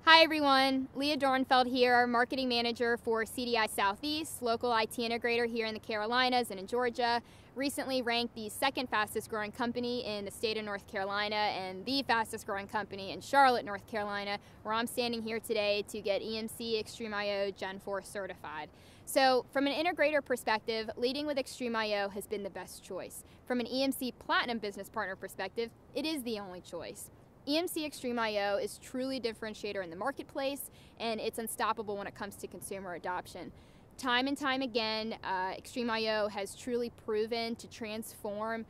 Hi everyone, Leah Dorenfeld here, Marketing Manager for CDI Southeast, local IT integrator here in the Carolinas and in Georgia. Recently ranked the second fastest growing company in the state of North Carolina and the fastest growing company in Charlotte, North Carolina, where I'm standing here today to get EMC XtremIO Gen 4 certified. So from an integrator perspective, leading with XtremIO has been the best choice. From an EMC Platinum business partner perspective, it is the only choice. EMC XtremIO is truly a differentiator in the marketplace, and it's unstoppable when it comes to consumer adoption. Time and time again, XtremIO has truly proven to transform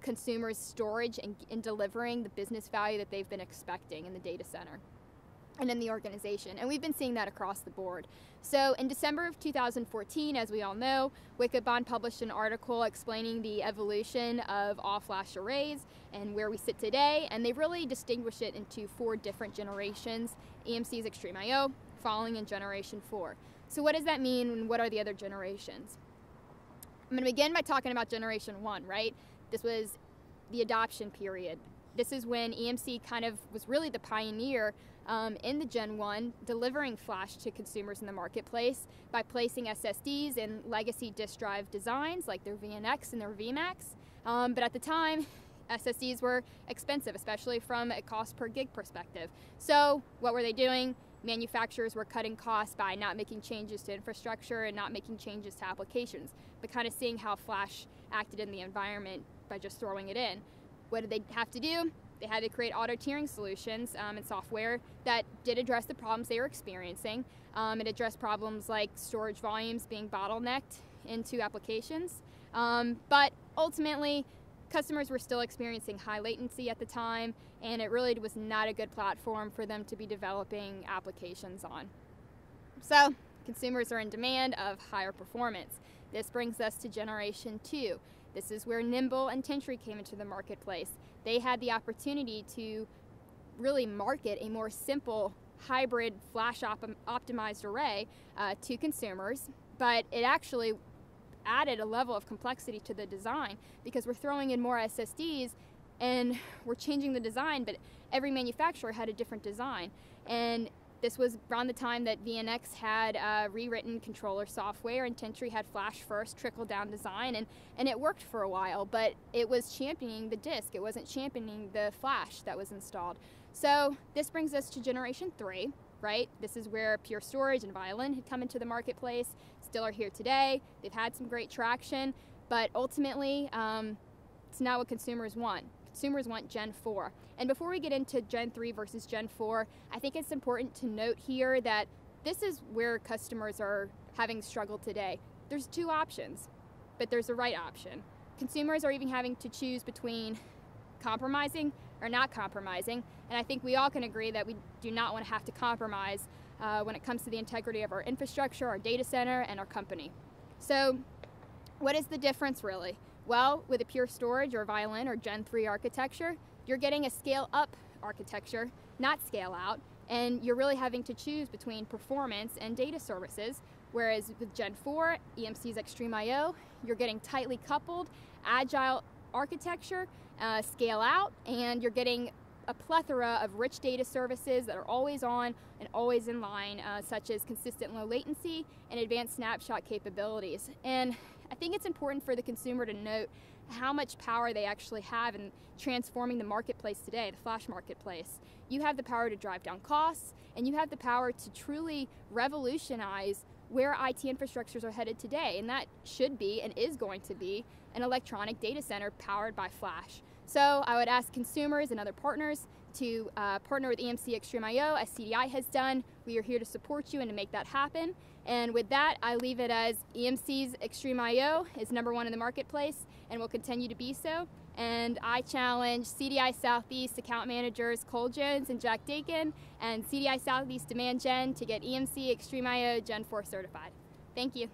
consumers' storage and delivering the business value that they've been expecting in the data center and in the organization, and we've been seeing that across the board. So in December of 2014, as we all know, Wikibon published an article explaining the evolution of all-flash arrays and where we sit today, and they really distinguished it into 4 different generations. EMC's XtremIO, falling in generation 4. So what does that mean, and what are the other generations? I'm going to begin by talking about generation 1, right? This was the adoption period. This is when EMC kind of was really the pioneer in the Gen 1, delivering flash to consumers in the marketplace by placing SSDs in legacy disk drive designs like their VNX and their VMAX. But at the time, SSDs were expensive, especially from a cost per gig perspective. So what were they doing? Manufacturers were cutting costs by not making changes to infrastructure and not making changes to applications, but kind of seeing how flash acted in the environment by just throwing it in. What did they have to do? They had to create auto-tiering solutions and software that did address the problems they were experiencing. It addressed problems like storage volumes being bottlenecked into applications. But ultimately, customers were still experiencing high latency at the time, and it really was not a good platform for them to be developing applications on. So, consumers are in demand of higher performance. This brings us to generation 2. This is where Nimble and Tentry came into the marketplace. They had the opportunity to really market a more simple hybrid flash optimized array to consumers, but it actually added a level of complexity to the design because we're throwing in more SSDs and we're changing the design, but every manufacturer had a different design. And this was around the time that VNX had rewritten controller software and Tentry had flash first trickle-down design, and it worked for a while, but it was championing the disk. It wasn't championing the flash that was installed. So this brings us to generation 3, right? This is where Pure Storage and Violin had come into the marketplace, still are here today. They've had some great traction, but ultimately it's not what consumers want. Consumers want Gen 4. And before we get into Gen 3 versus Gen 4, I think it's important to note here that this is where customers are having struggled today. There's 2 options, but there's a right option. Consumers are even having to choose between compromising or not compromising, and I think we all can agree that we do not want to have to compromise when it comes to the integrity of our infrastructure, our data center, and our company. So what is the difference really? Well, with a Pure Storage or Violin or Gen 3 architecture, you're getting a scale-up architecture, not scale-out, and you're really having to choose between performance and data services, whereas with Gen 4, EMC's XtremIO, you're getting tightly coupled, agile architecture, scale-out, and you're getting a plethora of rich data services that are always on and always in line, such as consistent low latency and advanced snapshot capabilities. And I think it's important for the consumer to note how much power they actually have in transforming the marketplace today, the flash marketplace. You have the power to drive down costs, and you have the power to truly revolutionize where IT infrastructures are headed today, and that should be and is going to be an electronic data center powered by flash. So I would ask consumers and other partners to partner with EMC XtremIO as CDI has done. We are here to support you and to make that happen. And with that, I leave it as EMC's XtremIO is #1 in the marketplace and will continue to be so. And I challenge CDI Southeast account managers Cole Jones and Jack Dakin and CDI Southeast Demand Gen to get EMC XtremIO Gen 4 certified. Thank you.